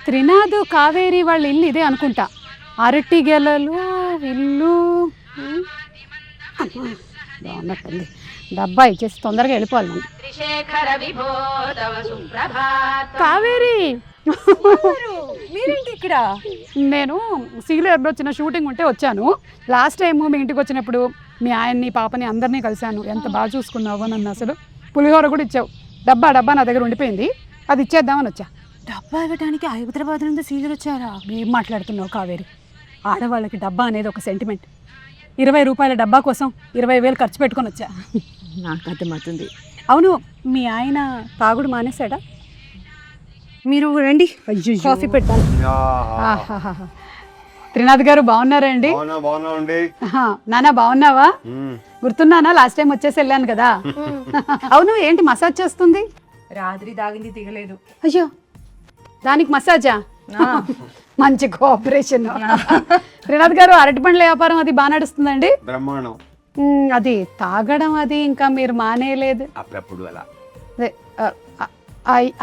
త్రినాథ్ కావేరి వాళ్ళ ఇల్లు ఇదే అనుకుంటా. అరటి గెలలు ఇల్లు బాగున్నట్టుంది. డబ్బా ఇచ్చేసి తొందరగా వెళ్ళిపోవాలి మనం. కావేరి మీరేంటి ఇక్కడ? నేను సీలేరులో చిన్న షూటింగ్ ఉంటే వచ్చాను. లాస్ట్ టైం మీ ఇంటికి వచ్చినప్పుడు మీ ఆయన్ని పాపని అందరినీ కలిశాను. ఎంత బాగా చూసుకున్నావు నన్ను. అసలు పులిహోర కూడా ఇచ్చావు. డబ్బా నా దగ్గర ఉండిపోయింది, అది ఇచ్చేద్దామని వచ్చా. డబ్బా ఇవ్వడానికి హైదరాబాద్ నుండి సీజర్ వచ్చారా? ఏం మాట్లాడుతున్నావు కావేరి? ఆడవాళ్ళకి డబ్బా అనేది ఒక సెంటిమెంట్. 20 రూపాయల డబ్బా కోసం 20,000 ఖర్చు పెట్టుకొని వచ్చా. నాకు అర్థమవుతుంది. అవును, మీ ఆయన తాగుడు మానేశాడా? మీరు రండి, కాఫీ పెట్టాలి. త్రినాథ్ గారు బాగున్నారండి? నానా బాగున్నావా? గుర్తున్నానా? లాస్ట్ టైం వచ్చేసి వెళ్ళాను కదా. అవును, ఏంటి మసాజ్ చేస్తుంది? రాత్రి తాగింది దిగలేదు. అయ్యో, దానికి మసాజా? మంచి కోఆపరేషన్. త్రినాథ్ గారు అరటి పండ్ల వ్యాపారం అది బాగా నడుస్తుందండి? బ్రహ్మాండం. అది తాగడం అది ఇంకా మీరు మానేయలేదు? అప్పుడప్పుడు అలా.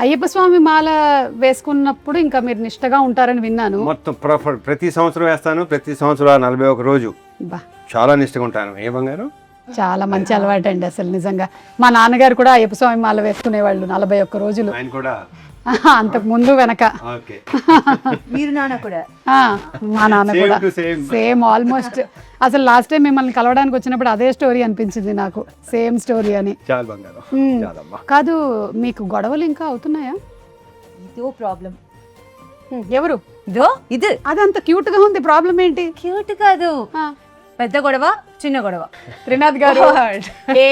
అయ్యప్ప స్వామి మాల వేసుకున్నప్పుడు ఇంకా మీరు నిష్టగా ఉంటారని విన్నాను. మొత్తం ప్రతి సంవత్సరం వేస్తాను. ప్రతి సంవత్సరం 41 రోజు చాలా నిష్టగా ఉంటాను. ఏ బంగారు? చాలా మంచి అలవాటు అండి అసలు నిజంగా. మా నాన్నగారు కూడా అయ్యప్ప స్వామి మాల వేసుకునేవాళ్ళు 41 రోజులు. ఆయన కూడా అంతకు ముందు వెనక. మీరు నాన్న కూడా? మా నాన్న కూడా సేమ్ ఆల్మోస్ట్. అసలు లాస్ట్ టైం మిమ్మల్ని కలవడానికి వచ్చినప్పుడు అదే స్టోరీ అనిపించింది నాకు, సేమ్ స్టోరీ అని. కాదు, మీకు గొడవలు ఇంకా అవుతున్నాయా? ఇదో ప్రాబ్లం. ఎవరు? ఇది అదంత క్యూట్ గా ఉంది. ప్రాబ్లం ఏంటి? క్యూట్ కాదు, పెద్ద గొడవ, చిన్న గొడవ. త్రినాథ్ గారు,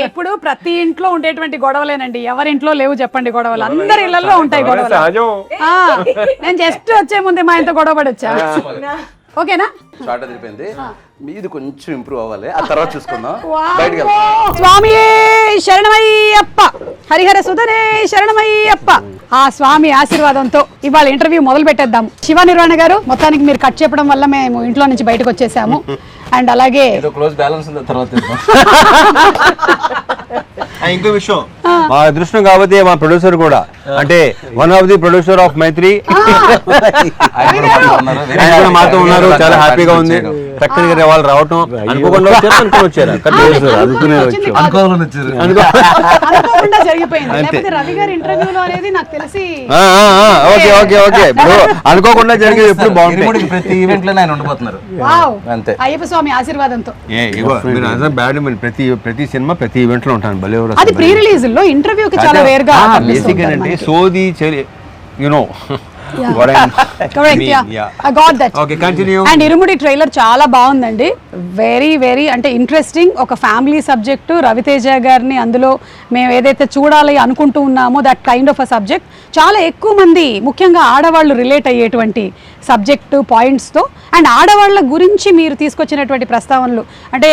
ఎప్పుడు ప్రతి ఇంట్లో ఉండేటువంటి గొడవలేనండి. ఎవరింట్లో లేవు చెప్పండి గొడవలు? అందరి ఇళ్లలో ఉంటాయి గొడవలు. నేను జస్ట్ వచ్చే ముందే మా ఇంత గొడవ పడొచ్చా? ఓకేనా? షార్ట్ అదిరిపోయింది. మీది కొంచెం ఇంప్రూవ్ అవ్వాలి, ఆ తర్వాత చూసుకుందాం. స్వామి శరణమయ్యప్ప, హరిహర సుధనే శరణమయ్యప్ప. ఆ స్వామి ఆశీర్వాదంతో ఇవాళ ఇంటర్వ్యూ మొదలు పెట్టేద్దాం. శివ నిర్వాణ గారు, మొత్తానికి మీరు కట్ చెప్పడం వల్ల మేము ఇంట్లో నుంచి బయటకు వచ్చేసాము. అండ్ అలాగే క్లోజ్ బ్యాలెన్స్ ఉంది, తర్వాత ఇంకో విషయం, మా అదృష్టం కాబట్టి మా ప్రొడ్యూసర్ కూడా, అంటే one of the producer of Mythri మాతో ఉన్నారు. చాలా హ్యాపీగా ఉంది. చక్కగా వాళ్ళు రావటం అనుకోకుండా వచ్చారు. అనుకోకుండా జరిగేది ఎప్పుడు బాగుంటుంది. ప్రతి ఈవెంట్ లో ఆయన ఉండిపోతున్నారు అంతే, అయ్యప్ప స్వామి ఆశీర్వాదంతో. ప్రతి సినిమా ప్రతి ఈవెంట్ లో ఉంటాను. భలే అది ప్రీ రిలీజ్ లో ఇంటర్వ్యూకి చాలా రేర్ గా బేసిక్ అంటే సోది యునో. అండ్ ఇరుముడి ట్రైలర్ చాలా బాగుందండి. వెరీ వెరీ అంటే ఇంట్రెస్టింగ్. ఒక ఫ్యామిలీ సబ్జెక్టు, రవితేజ గారిని అందులో మేము ఏదైతే చూడాలి అనుకుంటూ ఉన్నామో that kind of a subject. చాలా ఎక్కువ మంది ముఖ్యంగా ఆడవాళ్ళు రిలేట్ అయ్యేటువంటి సబ్జెక్టు పాయింట్స్తో, అండ్ ఆడవాళ్ళ గురించి మీరు తీసుకొచ్చినటువంటి ప్రస్తావనలు, అంటే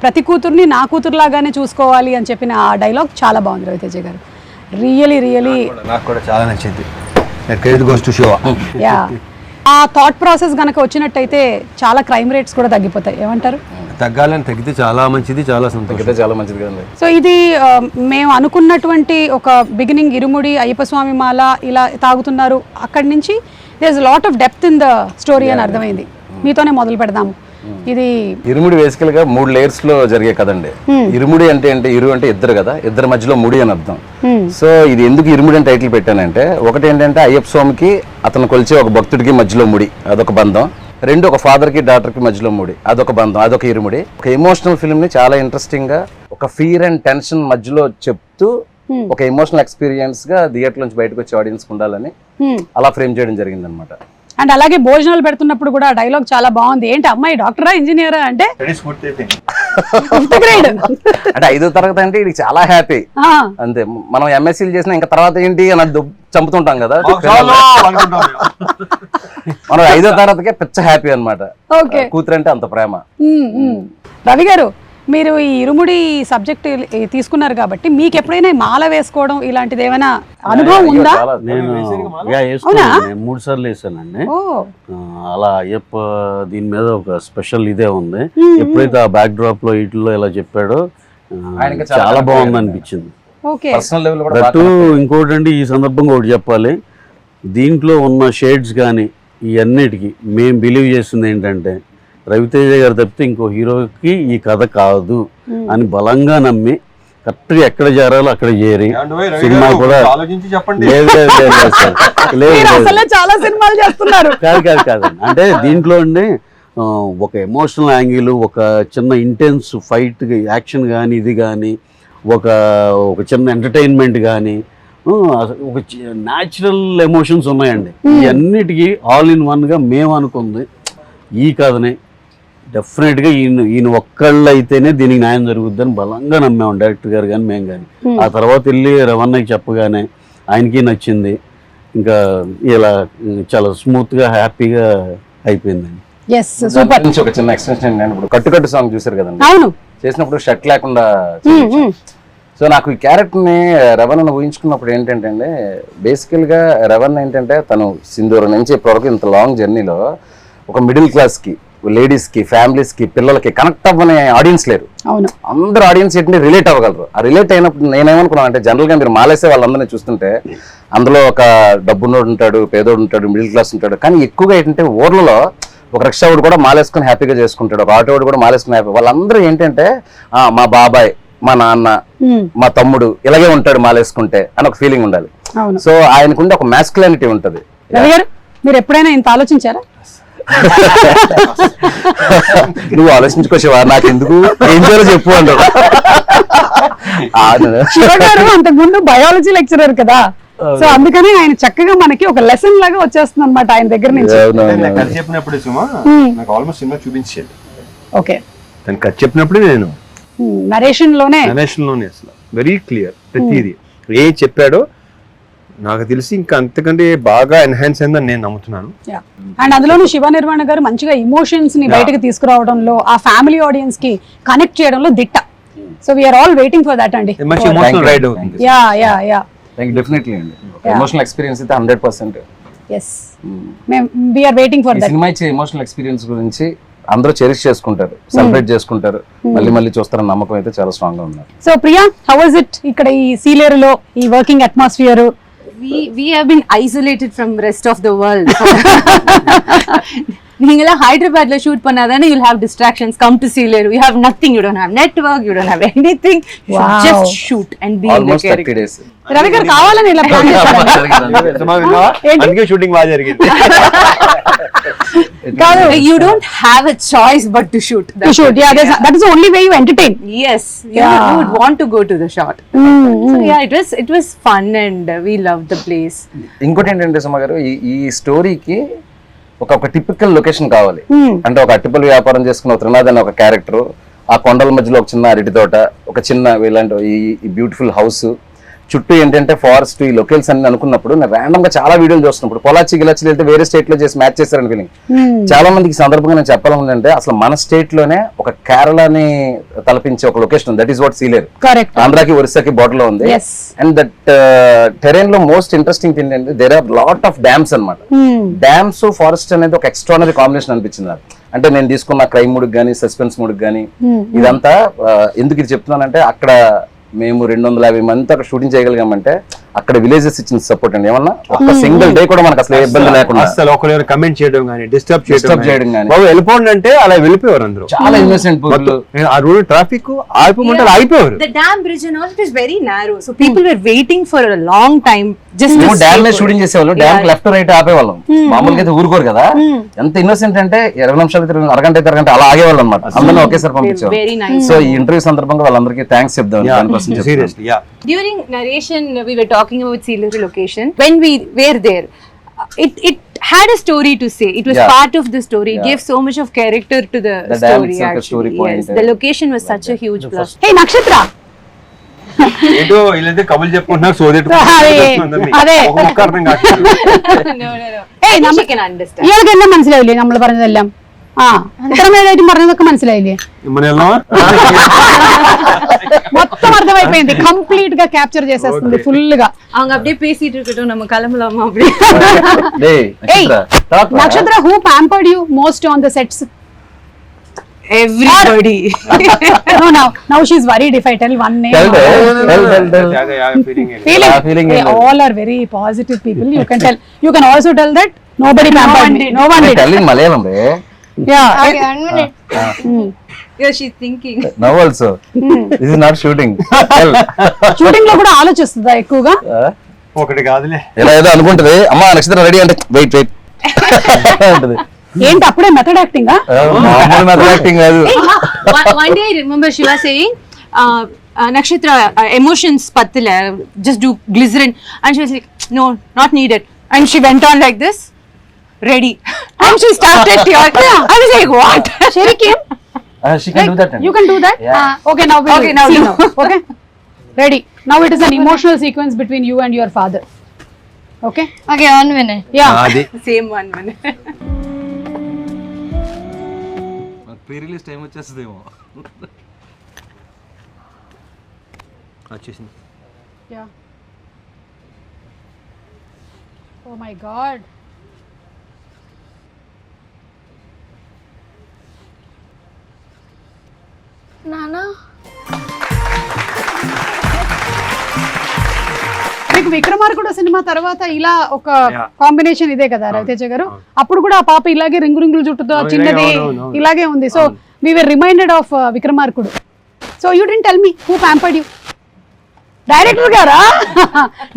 ప్రతి కూతుర్ని నా కూతురులాగానే చూసుకోవాలి అని చెప్పిన ఆ డైలాగ్ చాలా బాగుంది రవితేజ గారు. రియలీ నాకు కూడా చాలా నచ్చింది. ఆ థాట్ ప్రాసెస్ గనక వచ్చినట్టయితే చాలా క్రైమ్ రేట్స్ కూడా తగ్గిపోతాయి. ఏమంటారు? తగ్గాలని తగ్గితే చాలా మంచిది, చాలా సంతోషం, చాలా మంచిది కదండి. సో ఇది మేము అనుకున్నటువంటి ఒక బిగినింగ్, ఇరుముడి అయ్యప్ప స్వామి మాల ఇలా తాగుతున్నారు, అక్కడి నుంచి there is lot of depth in the story అని అర్థమైంది. మీతోనే మొదలు పెడదాము. ఇది ఇరుముడి బేసికల్ గా 3 లేయర్స్ లో జరిగే కదండి. ఇరుముడి అంటే ఇరు అంటే ఇద్దరు కదా, ఇద్దరి మధ్యలో ముడి అని అర్థం. సో ఇది ఎందుకు ఇరుముడి అని టైటిల్ పెట్టానంటే, ఒకటి ఏంటంటే అయ్యప్ప స్వామికి అతను కొలిచే ఒక భక్తుడికి మధ్యలో ముడి, అదొక బంధం. 2 ఒక ఫాదర్ కి డాటర్ కి మధ్యలో ముడి, అదొక బంధం, అదొక ఇరుముడి. ఒక ఎమోషనల్ ఫిల్మ్ ని చాలా ఇంట్రెస్టింగ్ గా ఒక ఫియర్ అండ్ టెన్షన్ మధ్యలో చెప్తూ ఒక ఎమోషనల్ ఎక్స్పీరియన్స్ గా థియేటర్ నుంచి బయటకు వచ్చే ఆడియన్స్ ఉండాలని అలా ఫ్రేమ్ చేయడం జరిగింది అనమాట. అండ్ అలాగే భోజనాలు పెడుతున్నప్పుడు కూడా డైలాగ్ చాలా బాగుంది. ఏంటి అమ్మాయి డాక్టరా ఇంజనీరా అంటే? అంటే 5వ తరగతి అంటే ఇది చాలా హ్యాపీ అంతే. మనం ఎంఎస్సీలు చేసినా ఇంకా తర్వాత ఏంటి అని చంపుతుంటాం కదా, మనం 5వ తరగతికే పిచ్చ హ్యాపీ అనమాట. కూతురు అంటే అంత ప్రేమ. రవి గారు, మీరు ఈ ఇరుముడి సబ్జెక్ట్ తీసుకున్నారు కాబట్టి మీకు ఎప్పుడైనా మాల వేసుకోవడం ఇలాంటిది ఏమైనా అనుభవం ఉందా? నేను 3 సార్లు వేసానండి. అలా అయ్యప్ప దీని మీద ఒక స్పెషల్ ఇదే ఉంది. ఎప్పుడైతే ఆ బ్యాక్ డ్రాప్ లో వీటిలో ఇలా చెప్పాడో చాలా బాగుంది అనిపించింది. ఇంకోటి అండి, ఈ సందర్భంగా ఒకటి చెప్పాలి. దీంట్లో ఉన్న షేడ్స్ కానీ ఇవన్నిటికీ మేము బిలీవ్ చేస్తుంది ఏంటంటే రవితేజ గారు తప్పితే ఇంకో హీరోకి ఈ కథ కాదు అని బలంగా నమ్మి కరెక్ట్గా ఎక్కడ చేరాలో అక్కడ చేరి సినిమా కూడా ఆలోచించి చెప్పండి. లేదు లేదు లేదు లేదు సార్ లేదు మీరు లేదు అసలే చాలా సినిమాలు చేస్తున్నారు. కాదు కాదు కాదండి. అంటే దీంట్లో అండి ఒక ఎమోషనల్ యాంగిల్, ఒక చిన్న ఇంటెన్స్ ఫైట్ యాక్షన్ కానీ ఇది కానీ ఒక చిన్న ఎంటర్టైన్మెంట్ కానీ ఒక న్యాచురల్ ఎమోషన్స్ ఉన్నాయండి. ఇవన్నిటికీ ఆల్ ఇన్ వన్గా మేము అనుకుంది ఈ కథని డెఫినెట్గా ఈయన ఒక్కళ్ళు అయితేనే దీనికి న్యాయం జరుగుద్దని బలంగా నమ్మాము డైరెక్టర్ గారు కానీ మేము కానీ. ఆ తర్వాత వెళ్ళి రవణకి చెప్పగానే ఆయనకి నచ్చింది. ఇంకా ఇలా చాలా స్మూత్గా హ్యాపీగా అయిపోయిందండి. సూపర్. ఒక చిన్న ఎక్స్టెన్షన్ ఏంటంటే ఇప్పుడు కట్టు సాంగ్ చూసారు కదండి, అవును, చేసినప్పుడు షర్ట్ లేకుండా. సో నాకు ఈ క్యారెక్టర్ని రవణను ఊహించుకున్నప్పుడు ఏంటంటే అండి, బేసికల్గా రవణ ఏంటంటే తను సింధూరం నుంచి ఇప్పటివరకు ఇంత లాంగ్ జర్నీలో ఒక మిడిల్ క్లాస్కి, లేడీస్కి, ఫ్యామిలీస్కి, పిల్లలకి కనెక్ట్ అవ్వని ఆడియన్స్ లేరు. అందరూ ఆడియన్స్ ఏంటంటే రిలేట్ అవ్వగలరు. ఆ రిలేట్ అయినప్పుడు నేనేమనుకున్నాను అంటే, జనరల్గా మీరు మాలేసే వాళ్ళందరినీ చూస్తుంటే అందులో ఒక డబ్బున్నోడు ఉంటాడు, పేదోడు ఉంటాడు, మిడిల్ క్లాస్ ఉంటాడు. కానీ ఎక్కువగా ఏంటంటే ఊర్లలో ఒక రిక్షా వాడు కూడా మాలేసుకుని హ్యాపీగా చేసుకుంటాడు, ఒక ఆటో వాడు కూడా మాలేసుకుని హ్యాపీ. వాళ్ళందరూ ఏంటంటే మా బాబాయ్, మా నాన్న, మా తమ్ముడు ఇలాగే ఉంటాడు మాలేసుకుంటే అని ఒక ఫీలింగ్ ఉండాలి. సో ఆయనకుండే ఒక మ్యాస్కులానిటీ ఉంటది. మీరు ఎప్పుడైనా ఇంత ఆలోచించారా? నువ్వు ఆలోచించుకోవా, నాకు ఎందుకు, ఏం చేయాలో చెప్పు అంటారు. అంతకు ముందు బయాలజీ లెక్చరర్ కదా, సో అందుకని ఆయన చక్కగా మనకి ఒక లెసన్ లాగా వచ్చేస్తుంది అనమాట ఆయన దగ్గర నుంచి. కథ చెప్పినప్పుడు సుమా నాకు ఆల్మోస్ట్ సినిమా చూపించేది. ఓకే, తను కథ చెప్పినప్పుడే నేను నరేషన్ లోనే అసలు వెరీ క్లియర్ ప్రతిదీ ఏ చెప్పాడో నాకు తెలిసి ఇంకా అంతకంటే బాగా ఎన్హాన్స్ అయిందని నేను నమ్ముతున్నాను. అండ్ అందులోనూ శివ నిర్వాణ గారు మంచిగా ఎమోషన్స్ ని బయటకు తీసుకురావడంలో, ఆ ఫ్యామిలీ ఆడియన్స్ కి కనెక్ట్ చేయడంలో దిట్ట. So we are all waiting for that అండి. మంచి ఎమోషనల్ రైడ్ అవుతుంది. యా డెఫినెట్లీ అండి. ఎమోషనల్ ఎక్స్పీరియన్స్ అయితే 100%. yes we are waiting for that. సినిమా ఇచ్చే ఎమోషనల్ ఎక్స్పీరియన్స్ గురించి అందరూ చెరిష్ చేసుకుంటారు, సెలబ్రేట్ చేసుకుంటారు, మళ్ళీ మళ్ళీ చూస్తారన్న నమ్మకం అయితే చాలా స్ట్రాంగ్ గా ఉంది. So Priya, how was it ఇక్కడ ఈ సీలేరులో ఈ working atmosphere? We have been isolated from rest of the world. நீங்களா ஹைதராபாத்ல ஷூட் பண்ணாதானே you'll have distractions. Come to Sealeru, you have nothing, you don't have network, you don't have anything. You should just shoot and be in the character. 30 days. Ravi గారు కావాలని ఇలా plan చేశారు. అందుకే shooting బాగా జరిగింది. You don't have a choice but to shoot. To shoot, yeah, that is the only way you entertain. Yes, you would want to go to the shot. So yeah, it was fun and we loved the place. ఇంకోటి ఏంటంటే సుమ గారు, ఈ స్టోరీకి ఒక typical location కావాలి. అంటే ఒక అట్టిపల్లి వ్యాపారం చేసుకున్న త్రినాథ్ అనే ఒక క్యారెక్టర్, ఆ కొండల మధ్యలో ఒక చిన్న అరటి తోట, ఒక చిన్న ఇలాంటి ఈ బ్యూటిఫుల్ హౌస్, చుట్టూ ఏంటంటే ఫారెస్ట్, ఈ లొకేల్స్ అన్ని అనుకున్నప్పుడు నేను ర్యాండమ్ గా చాలా వీడియోలు చూస్తున్నప్పుడు పొలాచి గిలాచి వెళ్తే వేరే స్టేట్ లో చేసి మ్యాచ్ చేశారని ఫీలింగ్. చాలా మందికి సందర్భంగా నేను చెప్పాలంటే అసలు మన స్టేట్ లోనే ఒక కేరళని తలపించే ఒక location, that is what Sileru. ఆంధ్రాకి ఒరిస్సాకి బోర్డర్ లో ఉంది. అండ్ దట్ టెరెన్ లో మోస్ట్ ఇంట్రెస్టింగ్ థింగ్ ఏంటంటే there are lot of dams అనమాట. డ్యామ్స్ ఫారెస్ట్ అనేది ఒక ఎక్స్ట్రానరీ కాంబినేషన్ అనిపించింది నాకు. అంటే నేను తీసుకున్న క్రైమ్ మూడ్కి కానీ, సస్పెన్స్ మూడ్కి కానీ ఇదంతా ఎందుకు ఇది చెప్తున్నానంటే, అక్కడ మేము 250 మంది అక్కడ షూటింగ్ చేయగలిగామంటే అక్కడ విలేజెస్ ఇచ్చిన సపోర్ట్ అండి. ఏమన్నా ఒక సింగిల్ డే కూడా మనకు అసలు ఇబ్బంది లేకుండా, అసలు ఒకరు కమెంట్ చేయడం కానీ, డిస్టర్బ్ చేయడం కానీ, వెళ్ళిపోండి అంటే అలా వెళ్ళిపోయారు అందరూ. చాలా ఇన్నోసెంట్. ఆ రోడ్ ట్రాఫిక్ ఆగిపోమంటే అయిపోయారు. The dam bridge and all, it is very narrow, so people were waiting for a long time just to dam లో షూటింగ్ చేసేవాళ్ళు, డ్యామ్ లెఫ్ట్ రైట్ ఆపేవాళ్ళం. మామూలుగా అయితే ఊరుకోరు కదా. ఎంత ఇన్నోసెంట్ అంటే 20 నిమిషాలు, అరగంట అయితే అరగంట అలా ఆగేవాళ్ళు అనమాట. అందరినీ ఒకేసారి పంపించేవాళ్ళు. సో ఈ ఇంటర్వ్యూ సందర్భంగా వాళ్ళందరికీ థ్యాంక్స్ చెప్దాం. Seriously, yeah. During narration, we were talking about Sealeru location. When we were there, it had a story to say. It was part of the story. It gave so much of character to the story. Actually, yes, the location was such a huge plus. Hey, Nakshatra. ఏంటో వీళ్ళైతే కబులు చెప్పుకుంటున్నారు, సోదేటు അർത്ഥം കാട്ടുന്നു. No. Hey, she can understand. ഇയാൾക്കെല്ലാം മനസ്സിലാവില്ലേ നമ്മൾ പറഞ്ഞതെല്ലാം? ഇത്രമേലായിട്ടും പറഞ്ഞതൊക്കെ മനസ്സിലായില്ലേ? మొత్తం అర్థమైపోయింది, కంప్లీట్ గా క్యాప్చర్ చేసేస్తుంది ఫుల్ గా. அவங்க அப்படியே பேசிட்டு இருக்கட்டும், நம்ம கிளம்பலாமா அப்படி? Hey, Nakshatra, who pampered you most on the sets? everybody. No, now she's worried if I tell one name. Tell. Feeling. They all are very positive people. You can tell. You can also tell that nobody pampered me. No one did. Tell in Malayalam, re. Yeah. Okay, 1 minute. Yeah, she's thinking. Now also. This is not shooting. Tell. Shooting లో కూడా ఆలోచిస్తుందా ఎక్కువగా? ఒకటి కాదులే. ఇలా ఏదో అనుకుంటది, అమ్మా నక్షత్రం ready అంటే వెయిట్ అంటది. ఏంటి అప్పుడే మెథడ్ యాక్టింగ్? మామూలు మెథడ్ యాక్టింగ్ కాదు. One day I remember Shiva saying, Nakshatra, emotions pattila, just do glycerin. And she was like, no, not needed. And she went on like this, ready. And she started tearing. I was like, what? Sherry came. She can do that. You can do that? Yeah. Okay, now Okay, now see you now. Okay? Ready. Now it is an emotional sequence between you and your father. Okay? Okay, 1 minute. Yeah. అది Same one minute. Pre release time వచ్చేస్తుందేమో. వచ్చేసింది. Yeah. Oh my God. Nana. మీకు విక్రమార్కుడు cinema తర్వాత ఇలా ఒక Yeah. Combination ఇదే కదా రవితేజ గారు? అప్పుడు కూడా ఆ పాప ఇలాగే రింగుల జుట్టుతో చిన్నది అవును. ఇలాగే ఉంది. So we were reminded of Vikramarkudu. So you didn't tell me who pampered you? Director గారా?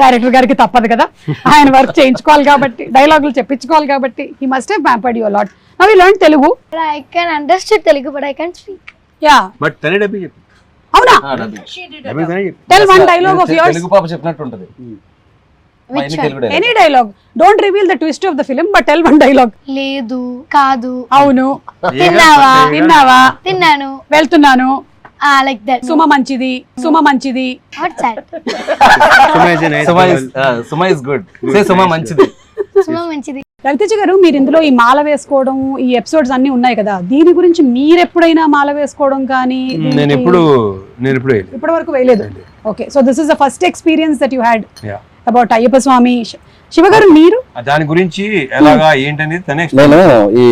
డైరెక్టర్ గారికి తప్పదు కదా, ఆయన వర్క్ చేయించుకోవాలి కాబట్టి, డైలాగులు చెప్పించుకోవాలి కాబట్టి. He must have pampered you a lot. Now you learn Telugu. But I can understand Telugu, but I can't speak. Yeah, but తనే డబ్బి చెప్పి అవునా? డబ్బి తనే చెప్పి tell one dialogue of yours. Telugu పాప చెప్పినట్టు ఉంటది. Which one? Any dialogue. Don't reveal the twist of the film, but tell one dialogue. లేదు, కాదు, అవును, తిన్నావా, తిన్నావా, తిన్నాను, వెళ్తున్నాను, like that. సుమ మంచిది, సుమ మంచిది. What's that? Suma is good. Say Suma మంచిది. సుమ మంచిది. రవితేజ గారు, మీరు ఇందులో ఈ మాల వేసుకోవడం, ఈ ఎపిసోడ్స్ అన్ని ఉన్నాయి కదా, దీని గురించి మీరు ఎప్పుడైనా మాల వేసుకోవడం కానీ? నేను ఎప్పుడు ఇప్పటి వరకు వేయలేదు. Okay, so this is the first experience that you had Yeah. About Ayyappa Swami. Shiva గారు, మీరు దాని గురించి ఎలాగా ఏంటనేది తనే నేను ఈ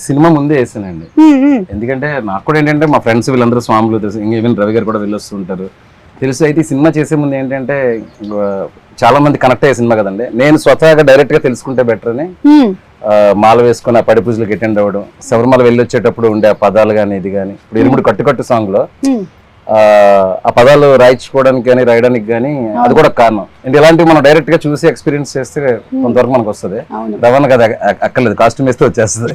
సినిమా ముందే వేసానండి. ఎందుకంటే నాకు కూడా ఏంటంటే మా ఫ్రెండ్స్ వీళ్ళందరూ స్వాములు తెలుసు, ఈవెన్ రవి గారు కూడా వెళ్ళొస్తుంటారు తెలుసు. అయితే ఈ సినిమా చేసే ముందు ఏంటంటే చాలా మంది కనెక్ట్ అయ్యే సినిమా కదండి. నేను స్వతహాగా డైరెక్ట్ గా తెలుసుకుంటే బెటర్ అని మాల వేసుకుని ఆ పడి పూజలకు అటెండ్ అవ్వడం, శబరిమల వెళ్ళి వచ్చేటప్పుడు ఉండే ఆ పదాలు కానీ ఇది కానీ, ఇప్పుడు ఇరుముడి కట్టు సాంగ్ లో ఆ పదాలు రాయించుకోవడానికి కానీ రాయడానికి కానీ అది కూడా కారణం. అంటే ఇలాంటివి మనం డైరెక్ట్ గా చూసి ఎక్స్పీరియన్స్ చేస్తే కొంతవరకు మనకు వస్తుంది. రవాణా కదా అక్కర్లేదు, కాస్ట్యూమ్ వేస్తే వచ్చేస్తుంది.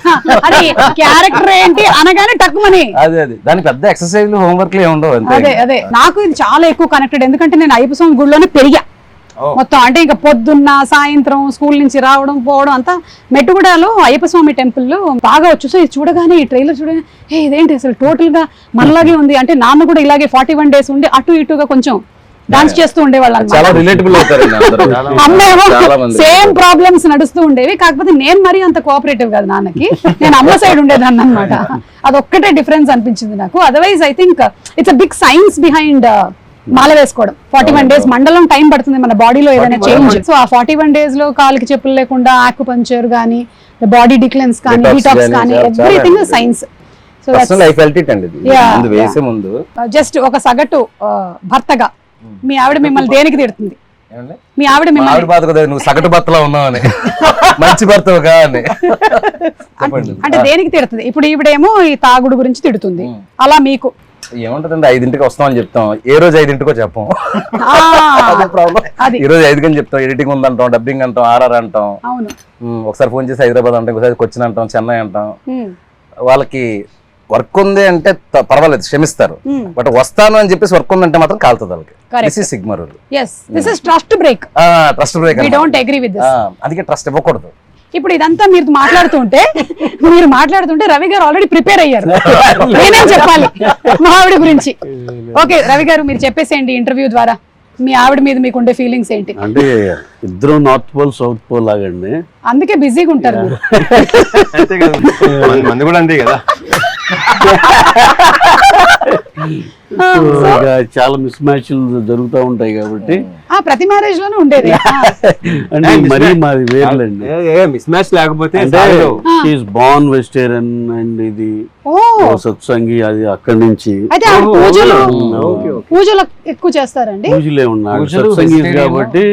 క్యారెక్టర్ ఏంటి అనగానే టక్కుమని. అదే దానికి పెద్ద ఎక్సర్సైజ్ హోంవర్క్ ఏమి ఉండవు. అదే అదే నాకు ఇది చాలా ఎక్కువ కనెక్టెడ్. ఎందుకంటే నేను అయ్యప్ప స్వామి గుడిలోనే పెరిగా మొత్తం. అంటే ఇంకా పొద్దున్న సాయంత్రం స్కూల్ నుంచి రావడం పోవడం అంతా మెట్టుగూడలో అయ్యప్ప స్వామి టెంపుల్ బాగా వచ్చు. సో ఇది చూడగానే, ఈ ట్రైలర్ చూడగానే, ఇదేంటి అసలు టోటల్ గా మనలాగే ఉంది. అంటే నాన్న కూడా ఇలాగే 41 days ఉండి అటు ఇటుగా కొంచెం డాన్స్ చేస్తూ ఉండేవాళ్ళు. చాలా రిలేటబుల్ అవుతారు. అమ్మేమో సేమ్ ప్రాబ్లమ్స్ నడుస్తూ ఉండేవి. కాకపోతే నేను మరీ అంత కోఆపరేటివ్ కాదు నాన్నకి, నేను అమ్మ సైడ్ ఉండేదాన్ని అనమాట. అదొక్కటే డిఫరెన్స్ అనిపించింది నాకు. Otherwise I think it's a big science behind మాల వేసుకోవడం. 41 days మండలం టైం పడుతుంది మన బాడీలో ఏదైనా చేంజ్. సో ఆ 41 days లో కాలికి చెప్పులు లేకుండా ఆక్యుపంక్చర్ కానీ, బాడీ డిక్లెన్స్ కానీ, డీటాక్స్ కానీ, ఎవ్రీథింగ్ సైన్స్. సో వేసే ముందు జస్ట్ ఒక సగటు భర్తగా మీ ఆవిడ మిమ్మల్ని దేనికి తిడుతుంది? మీ ఆవిడ మిమ్మల్ని బాధ కదా, నువ్వు సగటు భర్తలో ఉన్నావని, మంచి భర్తవుగా అని అంటే దేనికి తిడుతుంది? ఇప్పుడు ఈవిడేమో ఈ తాగుడు గురించి తిడుతుంది, అలా మీకు ఏముంటదండి? 5ంటికి వస్తామని చెప్తాం, ఏ రోజు 5ంటికో చెప్పం. ఈ రోజు 5 చెప్తాం, ఎడిటింగ్ ఉందంటాం, డబ్బింగ్ అంటాం, ఆర్ఆర్ అంటాం. అవును, ఒకసారి ఫోన్ చేసి హైదరాబాద్ అంటాం, ఒకసారి కొచ్చిన్ అంటాం, చెన్నై అంటాం. వాళ్ళకి వర్క్ ఉంది అంటే పర్వాలేదు, క్షమిస్తారు. బట్ వస్తాను అని చెప్పేసి వర్క్ ఉందంటే మాత్రం కాలుతుంది వాళ్ళకి. This is sigma rule. yes, this is trust break. Trust break. we don't agree with this. అందుకే ట్రస్ట్ ఇవ్వకూడదు. ఇప్పుడు ఇదంతా మీరు మాట్లాడుతుంటే రవి గారు ఆల్రెడీ ప్రిపేర్ అయ్యారు. నేనేం చెప్పాలి మా ఆవిడ గురించి? ఓకే రవి గారు, మీరు చెప్పేసేయండి ఇంటర్వ్యూ ద్వారా మీ ఆవిడ మీద మీకు ఉండే ఫీలింగ్స్ ఏంటి? అంటే ఇద్దరు నార్త్ పోల్ సౌత్ పోల్ లాగండి, అందుకే బిజీగా ఉంటారు మీరు. అంతే కదా, మంది కూడా అంతే కదా. సో ఇక చాలా మిస్ మ్యాచ్లు జరుగుతూ ఉంటాయి కాబట్టి ప్రతి మ్యారేజ్ లోనే ఉండేది. అంటే మరీ మాది వేర్లండి. మిస్ మ్యాచ్ లేకపోతే షీఈస్ బోర్న్ వెజిటేరియన్ అండ్ ఇది సత్సంగి అది అక్కడి నుంచి. అయితే పూజలు ఎక్కువ చేస్తారండి. పూజలే ఉన్నాడు సత్సంగి కాబట్టి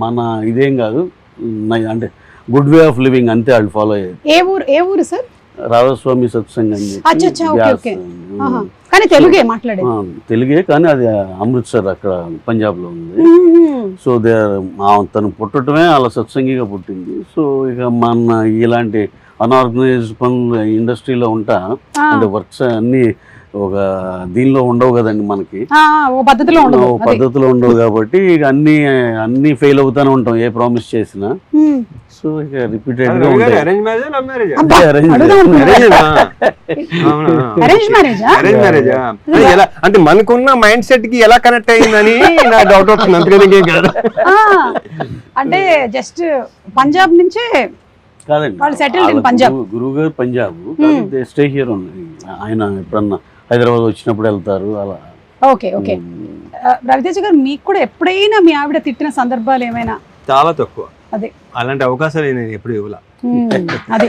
మన ఇదేం కాదు, అంటే గుడ్ వే ఆఫ్ లివింగ్ అంతే వాళ్ళు ఫాలో అయ్యేది. ఏ ఊరు సార్? రాధాస్వామి సత్సంగ్ అని కానీ తెలుగే మాట్లాడే, తెలుగే కానీ అది అమృత్సర్ అక్కడ పంజాబ్ లో ఉంది. సో తను పుట్టడమే అలా సత్సంగిగా పుట్టింది. సో ఇక మన ఇలాంటి అన్ఆర్గనైజ్డ్ పనులు ఇండస్ట్రీలో ఉంటా అంటే వర్క్స్ అన్ని ఒక దీనిలో ఉండవు కదండి మనకి, పద్ధతిలో ఉండవు కాబట్టి ఇక అన్ని ఫెయిల్ అవుతానే ఉంటాం ఏ ప్రామిస్ చేసినా. సో ఇక రిపీటెడ్ గా ఉంటాయి. అంటే మనకున్న మైండ్ సెట్ కి ఎలా కనెక్ట్ అయిందని నా డౌట్ వస్తుంది, అంతకదే కాదు. అంటే జస్ట్ పంజాబ్ నుంచే కాదండి, గురువు గారు పంజాబ్, స్టే హియర్ ఉంది. ఆయన ఎప్పుడన్నా హైదరాబాద్ వచ్చినప్పుడు వెళ్తారు అలా. Okay okay. రవితేజ గారు, మీకు కూడా ఎప్పుడైనా మీ ఆవిడ తిట్టిన సందర్భాలు ఏమైనా? చాలా తక్కువ. అదే అలాంటి అవకాశాలు నేను ఎప్పుడు ఇవ్వలా. అది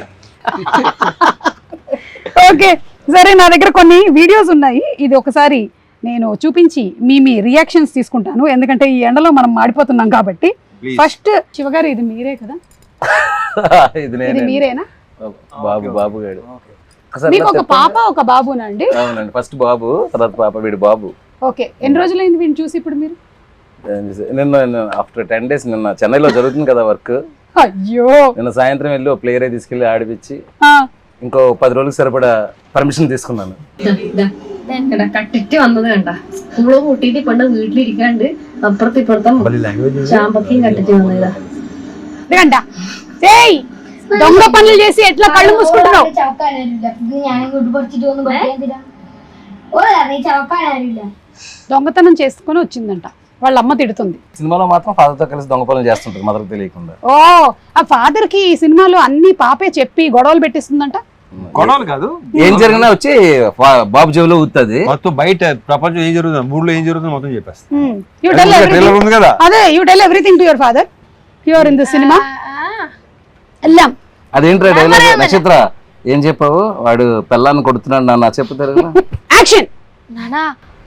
ఓకే సరే, నా దగ్గర కొన్ని వీడియోస్ ఉన్నాయి. ఇది ఒకసారి నేను చూపించి మీ రియాక్షన్స్ తీసుకుంటాను, ఎందుకంటే ఈ ఎండలో మనం మాడిపోతున్నాం కాబట్టి. ఫస్ట్ శివగారు, ఇది మీరే కదా? ఇది మీరేనా? బాబు గారు. మీకు ఒక పాప ఒక బాబునండి? అవునండి, ఫస్ట్ బాబు, తర్వాత పాప, వీడు బాబు. ఓకే. ఎన్ని రోజులైంది వీడిని చూసి ఇప్పుడు మీరు? నిన్న ఆఫ్టర్ 10 days, నిన్న చెన్నైలో జరుగుతుంది కదా వర్క్. అయ్యో. నిన్న సాయంత్రం వెళ్ళి ఒక ప్లేయర్ తీసుకెళ్లి ఆడిపించి ఇంకో 10 రోజులకు സരിപട പെർമിഷൻ తీసుకున్నాను. കട്ടിട്ട് വന്നത് കണ്ട സ്കൂള് കൂട്ടിട്ട് കൊണ്ട് വീട്ടിലിരിക്കാണ്ട് അപ്പുറത്ത് ഇപ്പുറത്തും ചാമ്പക്കയും കട്ടിട്ട് വന്നതാ. దొంగ పనులు చేసి ఎట్లా కళ్ళు మూసుకుంటున్నావు? దొంగతనం చేసుకుని వచ్చిందంట, వాళ్ళ అమ్మ తిడుతుంది. సినిమాలో మాత్రం ఫాదర్ తో కలిసి దొంగ పనులు చేస్తుంటారు మదర్ తెలియకుండా. ఓ, ఆ ఫాదర్ కి ఈ సినిమాలో అన్ని పాపే చెప్పి గొడవలు పెట్టిస్తుందంట. గొడవలు కాదు, ఏం జరిగినా వచ్చి బాబు జేబులో ఊతుంది. మొత్తం బయట ప్రపంచం ఏం జరుగుతుంది, ఊళ్ళో ఏం జరుగుతుంది మొత్తం చెప్పేస్తా. అదే, you tell everything to your father. You are in the cinema. ఎల్లాం. అదేంట్రా డైలాగ్? నక్షత్ర ఏం చెప్పావు? వాడు పిల్లాన్ని కొడుతున్నాడు నాన్న, చెప్పుతారు. యాక్షన్. నానా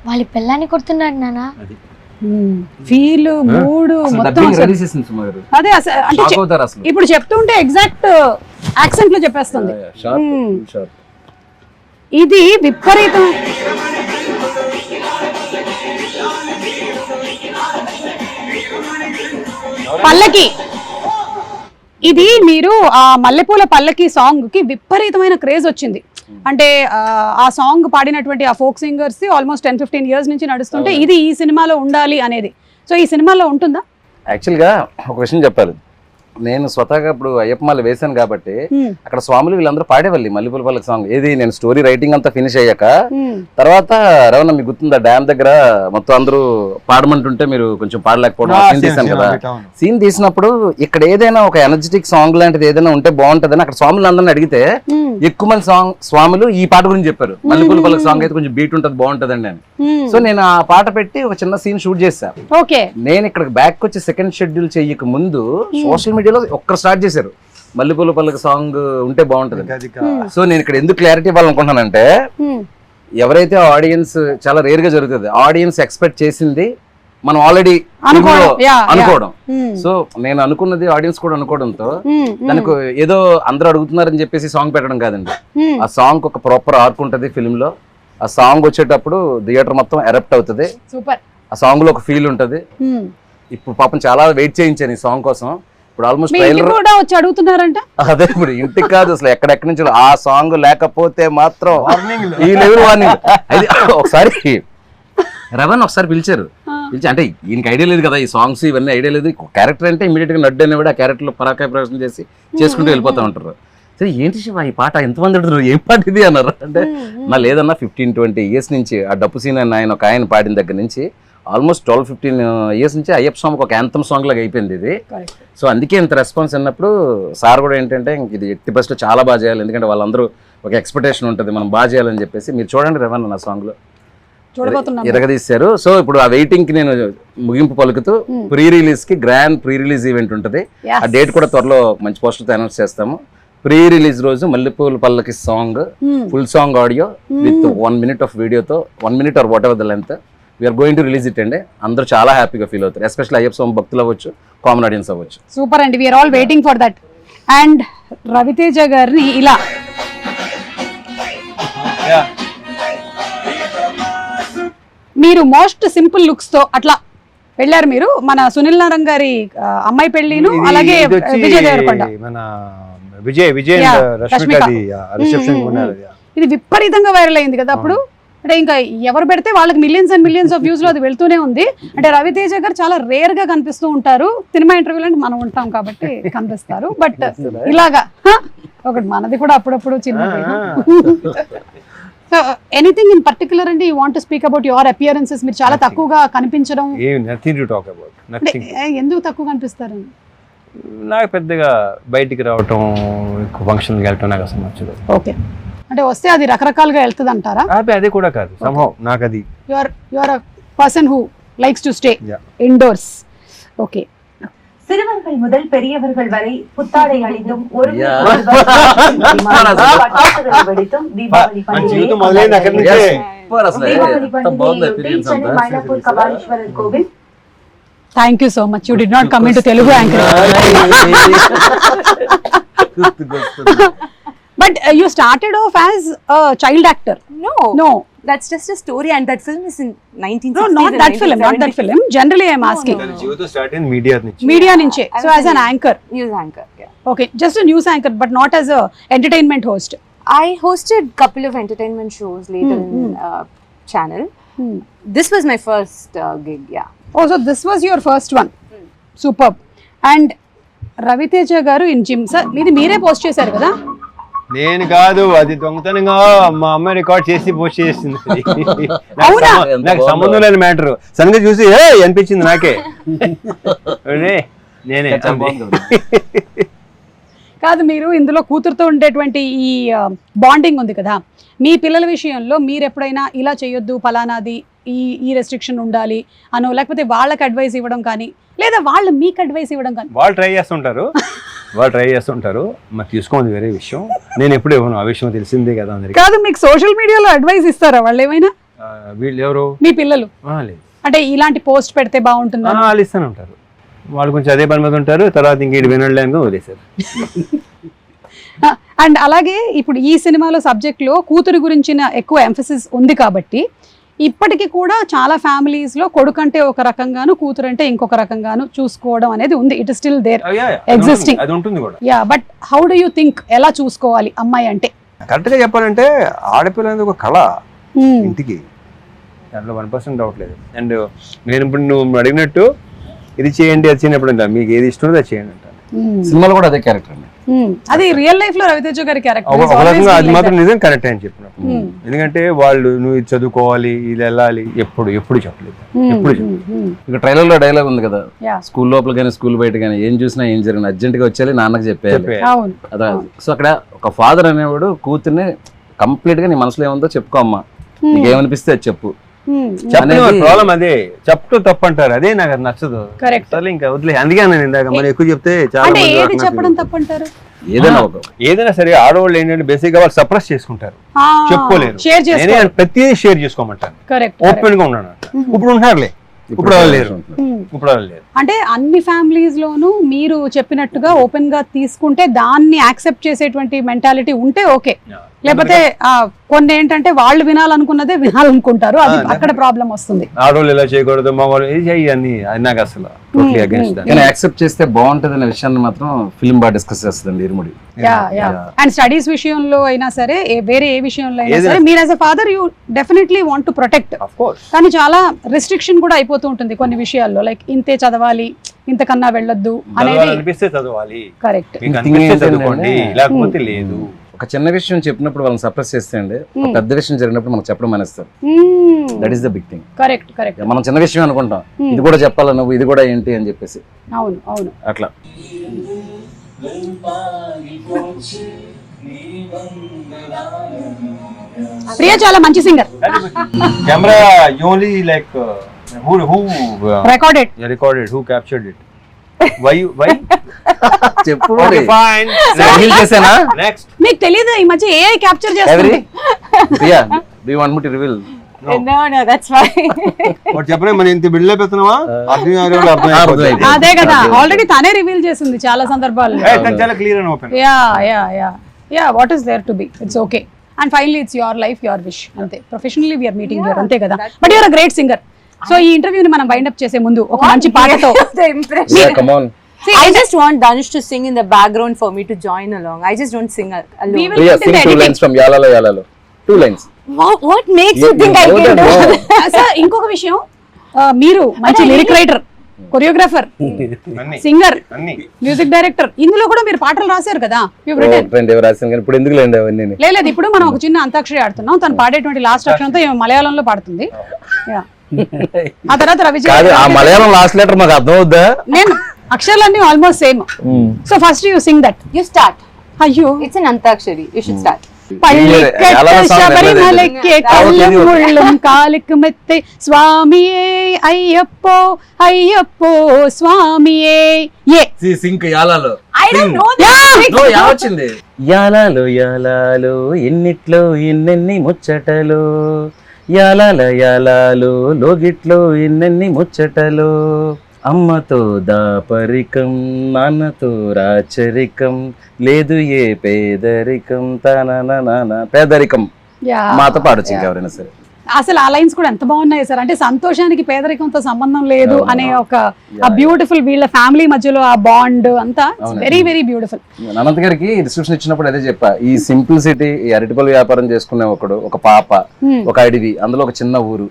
వాళ్ళ పిల్లాన్ని కొడుతున్నాడు నానా. ఫీల్ మూడ్ మొత్తం అదే. అంటే ఇప్పుడు చెప్తుంటే ఎగ్జాక్ట్ యాక్సెంట్ లో చెప్పేస్తుంది. ఇది విపరీతం. పల్లకి, ఇది మీరు ఆ మల్లెపూల పల్లకి సాంగ్ కి విపరీతమైన క్రేజ్ వచ్చింది. అంటే ఆ సాంగ్ పాడినటువంటి ఆ ఫోక్ సింగర్స్ ఆల్మోస్ట్ 10-15 years నుంచి నడుస్తుంటే ఇది ఈ సినిమాలో ఉండాలి అనేది. సో ఈ సినిమాలో ఉంటుందా? యాక్చువల్గా ఒక విషయం చెప్పాలి, నేను స్వతహాగా ఇప్పుడు అయ్యప్పమాల వేశాను కాబట్టి అక్కడ స్వాములు వీళ్ళందరూ పాడేవాళ్ళు మల్లెపూల పల్లకి సాంగ్. ఏది నేను స్టోరీ రైటింగ్ అంతా ఫినిష్ అయ్యాక తర్వాత రవణ మీకు గుర్తుందా డ్యామ్ దగ్గర మొత్తం అందరూ పాడమంటుంటే మీరు కొంచెం పాడలేకపోవడం సీన్ తీసాను కదా. సీన్ తీసినప్పుడు ఇక్కడ ఏదైనా ఒక ఎనర్జెటిక్ సాంగ్ లాంటిది ఏదైనా ఉంటే బాగుంటదని అక్కడ స్వాములు అందరిని అడిగితే ఎక్కువ మంది స్వాములు ఈ పాట గురించి చెప్పారు. మల్లెపూల పల్లకి సాంగ్ అయితే కొంచెం బీట్ ఉంటుంది బాగుంటదండి అని. సో నేను ఆ పాట పెట్టి ఒక చిన్న సీన్ షూట్ చేశాను. నేను ఇక్కడ బ్యాక్ వచ్చి సెకండ్ షెడ్యూల్ చేయక ముందు సోషల్ మీడియాలో ఒక్కరు స్టార్ట్ చేశారు మల్లెపూల పల్లకి సాంగ్ ఉంటే బాగుంటది. సో నేను ఇక్కడ ఎందుకు క్లారిటీ ఇవ్వాలనుకుంటున్నానంటే, ఎవరైతే ఆడియన్స్ చాలా రేర్ గా జరుగుతుంది, ఆడియన్స్ ఎక్స్పెక్ట్ చేసింది మనం ఆల్రెడీ అనుకోవడం. సో నేను అనుకున్నది ఆడియన్స్ కూడా అనుకోవడంతో దానికి ఏదో అందరూ అడుగుతున్నారని చెప్పేసి సాంగ్ పెట్టడం కాదండి. ఆ సాంగ్ ఒక ప్రాపర్ ఆర్క్ ఉంటది ఫిల్మ్ లో. ఆ సాంగ్ వచ్చేటప్పుడు థియేటర్ మొత్తం ఎరప్ట్ అవుతుంది. ఆ సాంగ్ లో ఒక ఫీల్ ఉంటది. ఇప్పుడు పాపం చాలా వెయిట్ చేయించాను ఈ సాంగ్ కోసం. ఇప్పుడు ఆల్మోస్ట్ ట్రైలర్ కూడా వచ్చి అడుగుతున్నారంట. అదే ఇప్పుడు ఇంటికి కాదు అసలు ఎక్కడెక్కడి నుంచి ఆ సాంగ్ లేకపోతే మాత్రం ఈ లెవెల్ వార్నింగ్. అది ఒకసారి రవణ్ ఒకసారి పిలిచారు, పిలిచి అంటే ఈయనకి ఐడియా లేదు కదా ఈ సాంగ్స్ ఇవన్నీ ఐడియా లేదు. క్యారెక్టర్ అంటే ఇమీడియట్ గా నడ్డు అనేవాడు ఆ క్యారెక్టర్ లో పరాకాయ ప్రవేశం చేసి చేసుకుంటూ వెళ్ళిపోతా ఉంటారు. సరే ఏంటి శివ ఈ పాట ఎంతమంది అడుగుతారు, ఏం పాట ఇది అన్నారు. అంటే నా లేదన్నా 15-20 years నుంచి ఆ డప్పు సీన్ ఆయన ఒక ఆయన పాడిన దగ్గర నుంచి ఆల్మోస్ట్ 12-15 years నుంచి అయ్యప్ప సాంగ్ ఒక యాంథమ్ సాంగ్ లాగా అయిపోయింది ఇది. సో అందుకే ఇంత రెస్పాన్స్ అన్నప్పుడు సార్ కూడా ఏంటంటే ఇది ఎట్టి బెస్ట్ చాలా బాగా చేయాలి, ఎందుకంటే వాళ్ళందరూ ఒక ఎక్స్పెక్టేషన్ ఉంటుంది మనం బాగా చేయాలని చెప్పేసి. మీరు చూడండి రవణ నా సాంగ్ లో చూడబోతున్నాం. ఇరగదీశారు. సో ఇప్పుడు ఆ వెయిటింగ్ కి నేను ముగింపు పలుకుతూ ప్రీ రిలీజ్ కి గ్రాండ్ ప్రీ రిలీజ్ ఈవెంట్ ఉంటుంది. Yes. ఆ డేట్ కూడా త్వరలో మంచి పోస్టర్ తో అనౌన్స్ చేస్తాము. ప్రీ రిలీజ్ రోజు Mallepoola Pallaki song, full song audio with 1 minute of వీడియోతో, 1 minute or whatever the length, we are going to release it అండి. అందరూ చాలా హ్యాపీగా ఫీల్ అవుతారు, ఎస్పెషల్లీ అయ్యప్ప స్వామి భక్తులు అవ్వచ్చు, కామన్ ఆడియన్స్ అవ్వచ్చు. సూపర్ అండి, we are all waiting for that. And Ravi Teja గారిని ఇలా మీరు మోస్ట్ సింపుల్ లుక్స్ తో అట్లా వెళ్ళారు మీరు. మన సునీల్ నారాయణ గారి అమ్మాయి పెళ్లిను, అలాగే విజయ్ దేవరకొండ, మన విజయ్ Yeah, రష్మికది రిసెప్షన్ ఉన్నారు. ఇది విపరీతంగా వైరల్ అయింది కదా అప్పుడు. అంటే ఇంకా ఎవరు పెడితే వాళ్ళకి millions and millions of views లో అది వెళ్తూనే ఉంది. అంటే రవితేజ గారు చాలా రేర్ గా కనిపిస్తూ ఉంటారు. సినిమా ఇంటర్వ్యూలో అంటే మనం ఉంటాం కాబట్టి కనిపిస్తారు. బట్ ఇలాగా ఒకటి మనది కూడా అప్పుడప్పుడు చిన్న ఎనీథింగ్ ఇన్ పర్టికులర్ అండి, you want to speak about your appearances? మీరు చాలా తక్కువగా కనిపించడం, nothing to talk about, nothing. ఎందుకు తక్కువ కనిపిస్తారు? నాకు పెద్దగా బయటికి రావటం, ఫంక్షన్కి వెళ్ళటం నాకు అసలు నచ్చదు. ఓకే, అంటే వస్తే అది రకరకాలుగా వెళ్తుంది అంటారా? అది కూడా కాదు, somehow నాకు అది your a person who likes to stay indoors. Okay, சிறுவர்கள் முதல் பெரியவர்கள் வரை புத்தாடை அணிந்தும் ஒரு வெடித்தும் தீபாவளி మైలాపూర్ కపాలీశ్వరర్ కోవిల్. Thank you so much, you did not come in to Telugu anchor. But you started off as a child actor. No. That's just a story, and that film is in 1960s. No, not that film, not that film. Generally, I am asking. జీవితం start అయింది media నుంచి. Media nunche. So as an anchor. News anchor, yeah. Okay, just a news anchor, but not as a entertainment host. I hosted couple of entertainment shows later in channel. This was my first gig, yeah. Oh, so this was your first one. Superb. And Raviteja garu in gym. Sir, మీది మీరే post చేశారు కదా? నేను కాదు, అది దొంగతనంగా మా అమ్మ రికార్డ్ చేసి పోస్ట్ చేసింది. నాకు సంబంధం లేని మ్యాటర్. సడన్గా చూసి అనిపించింది నాకే, నేనే. కాదు, మీరు ఇందులో కూతురుతో ఉండేటువంటి ఈ బాండింగ్ ఉంది కదా, మీ పిల్లల విషయంలో మీరు ఎప్పుడైనా ఇలా చేయొద్దు, ఫలానాది ఈ రెస్ట్రిక్షన్ ఉండాలి అనో, లేకపోతే వాళ్ళకి అడ్వైస్ ఇవ్వడం కానీ, లేదా వాళ్ళు మీకు అడ్వైస్ ఇవ్వడం కానీ? వాళ్ళు ట్రై చేస్తుంటారు, మరి తీసుకోండి వేరే విషయం. నేను ఎప్పుడు ఇవ్వను, ఆ విషయం తెలిసిందే కదా అందరికి. కాదు, మీకు సోషల్ మీడియాలో అడ్వైస్ ఇస్తారా వాళ్ళు ఏమైనా? వీళ్ళు ఎవరు? మీ పిల్లలు. లేదు, అంటే ఇలాంటి పోస్ట్ పెడితే బాగుంటుంది వాళ్ళు ఇస్తూనే ఉంటారు. వాళ్ళు కొంచెం అదే పని మీద ఉంటారు, తర్వాత ఇంకేటి వినలేక వదిలేశారు. అండ్ అలాగే ఇప్పుడు ఈ సినిమాలో సబ్జెక్ట్ లో కూతురు గురించిన ఎక్కువ ఎంఫసిస్ ఉంది కాబట్టి ఇప్పటికీ కూడా చాలా ఫ్యామిలీస్ లో కొడుకు అంటే ఒక రకంగాను, కూతురు అంటే ఇంకొక రకంగాను చూసుకోవడం అనేది ఉంది. It is still there existing. అది ఉంటుంది కూడా. Yeah, but how do you think ఎలా చూసుకోవాలి అమ్మాయి అంటే? కరెక్ట్ గా చెప్పాలంటే ఆడపిల్ల అనేది ఒక కళ ఇంటికి, దాంట్లో 1% డౌట్ లేదు. అండ్ నేను ఇప్పుడు నువ్వు అడిగినట్టు ఇది చేయండి అది చేయనప్పుడు మీకు ఏది ఇష్టం అది చేయండి అంటాను. సినిమాలో కూడా అదే క్యారెక్టర్ అండి. అది రియల్ లైఫ్ లో రవితేజ గారి క్యారెక్టర్. అది మాత్రం నిజం కరెక్ట్ అని చెప్పినప్పుడు, ఎందుకంటే వాళ్ళు నువ్వు ఇది చదువుకోవాలి, ఇది వెళ్ళాలి, ఎప్పుడు చెప్పలేదు. ఇక ట్రైలర్ లో డైలాగ్ ఉంది కదా, స్కూల్ లోపల కానీ స్కూల్ బయట కానీ ఏం చూసినా ఏం జరిగిన అర్జెంట్ గా వచ్చేయాలి, నాన్నకి చెప్పేయాలి. అదే. సో అక్కడ ఒక ఫాదర్ అనేవాడు కూతుర్ని కంప్లీట్ గా నీ మనసులో ఏముందో చెప్పుకో అమ్మా, నీకేమనిపిస్తే అది చెప్పు. ప్రాబ్లం అదే, చెప్తూ తప్పు అంటారు, అదే నాకు అది నచ్చదు. ఇంకా వదిలే, అందుకే నేను ఇందాక మరి ఎక్కువ చెప్తే చాలా చెప్పడం తప్పు అంటారు. ఏదైనా సరే ఆడవాళ్ళు ఏంటంటే బేసిక్ గా వాళ్ళు సప్రెస్ చేసుకుంటారు, చెప్పుకోలేరు. ప్రతిదీ షేర్ చేసుకోమంటాను, ఓపెన్ గా ఉన్నాను. ఇప్పుడు ఉంటున్నారులే, ఇప్పుడు లేరు. అంటే అన్ని ఫ్యామిలీస్ లోనూ మీరు చెప్పినట్టుగా ఓపెన్ గా తీసుకుంటే దాన్ని యాక్సెప్ట్ చేసేటువంటి మెంటాలిటీ ఉంటే ఓకే. లేకపోతే కొన్ని ఏంటంటే వాళ్ళు వినాలనుకున్నదే వినాలనుకుంటారు, అది అక్కడ ప్రాబ్లం వస్తుంది. ఆడవాళ్ళు ఇలా చేయకూడదు, మగవాళ్ళు అన్ని నాకు అసలు యాక్సెప్ట్ చేస్తే బాగుంటది అనే విషయాన్ని మాత్రం ఫిల్మ్ బాగా డిస్కస్ చేస్తుంది ఇరుముడి. అండ్ స్టడీస్ విషయంలో అయినా సరే, వేరే ఏ విషయంలో అయినా సరే, మీరు as a father you definitely want to protect. కానీ చాలా రెస్ట్రిక్షన్ కూడా అయిపోతూ ఉంటుంది కొన్ని విషయాల్లో, లైక్ ఇంతే చదవాలి, ఇంతకన్నా వెళ్ళొద్దు అనేది. కరెక్ట్. లేకపోతే లేదు. ఒక చిన్న విషయం చెప్పినప్పుడు వాళ్ళని సప్రెస్ చేస్తే అండి, ఒక పెద్ద విషయం జరిగినప్పుడు మనకు చెప్పడం మానేస్తారు. That is the big thing. Correct. మనం చిన్న విషయం అనుకుంటాం, ఇది కూడా చెప్పాలా నువ్వు, ఇది కూడా ఏంటి అని చెప్పేసి. అవును అట్లా ప్రియ చాలా మంచి singer. Camera you only like who recorded who captured it? Why చెప్పు okay fine రివీల్ చేసేనా next మీకు తెలియదు ఈ మధ్య ఏఐ క్యాప్చర్ చేస్తుంది. Priya do you want me to reveal? No, that's fine. వాడు చెప్పలే మన ఇంత బిల్డప్ ఎత్తున్నావా అర్థం అదే కదా ఆల్రెడీ తనే రివీల్ చేసింది చాలా సందర్భాల్లో. చాలా clear and open. Yeah what is there to be, it's okay. And finally it's your life your wish అంతే. ప్రొఫెషనల్లీ వీఆర్ మీటింగ్ హియర్ అంతే కదా. But your a great singer. So ఈ ఇంటర్వ్యూని మనం వైండ్ అప్ చేసే ముందు ఒక మంచి పాటతో The impression. Yeah, come on. See, I just want Danush to sing in the background for me to join along. I just don't sing alone. We will- Priya, put in sing the 2 editing. lines from Yalalo Yalalo. 2 lines. What makes you think I can do that? Sir ఇంకొక విషయం, మీరు మంచి lyric writer, choreographer, అన్ని singer, అన్ని music director, ఇందులో కూడా మీరు పాటలు రాశారు కదా. ఫ్రెండ్ ఎవరు రాసింది కానీ ఇప్పుడు ఎందుకు లేండి అవన్నీ లేదు ఇప్పుడు మనం ఒక చిన్న అంతాక్షరి ఆడుతున్నాం. తను పాడేటువంటి లాస్ట్ అక్షరంతో ఈమె మలయాళంలో పాడుతుంది. Yeah. ఆ తర్వాత రవిచంద్ర కాదు ఆ మలయాళం లాస్ట్ లెటర్ మాకు అర్థం అవుద్దా? నేను అక్షరాలన్నీ almost same. So first you sing that. You start. అయ్యో It's an Antakshari. You should start. పళ్ళికట్ట శబరిమలకే కళ్ళం ముళ్ళం కాలికి మెత్తే స్వామియే అయ్యప్పో అయ్యప్పో స్వామియే. ఏ sync యాలాలో I don't know this. వచ్చింది. యాలాలో యాలాలో ఎన్నిట్లో ఎన్నెన్ని ముచ్చటలో, యాలాల యాలాలో లోగిట్లో ఎన్నెన్ని ముచ్చటలో, అమ్మతో దాపరికం నాన్నతో రాచరికం లేదు ఏ పేదరికం తన పేదరికం మాతో పాడొచ్చు ఇంకెవరైనా సరే. అసలు ఆ లైన్స్ కూడా ఎంత బాగున్నాయి సార్. అంటే సంతోషానికి పేదరికంతో సంబంధం లేదు అనే ఒక ఆ బ్యూటిఫుల్ వీళ్ళ ఫ్యామిలీ మధ్యలో ఆ బాండ్ అంతా వెరీ వెరీ బ్యూటిఫుల్. అనంత్ గారికి డిస్క్రిప్షన్ ఇచ్చినప్పుడు అదే చెప్పా, ఈ సింప్లిసిటీ, ఈ అరటిపల్లి వ్యాపారం చేసుకునే ఒకడు, ఒక పాప, ఒక అడవి, అందులో ఒక చిన్న ఊరు,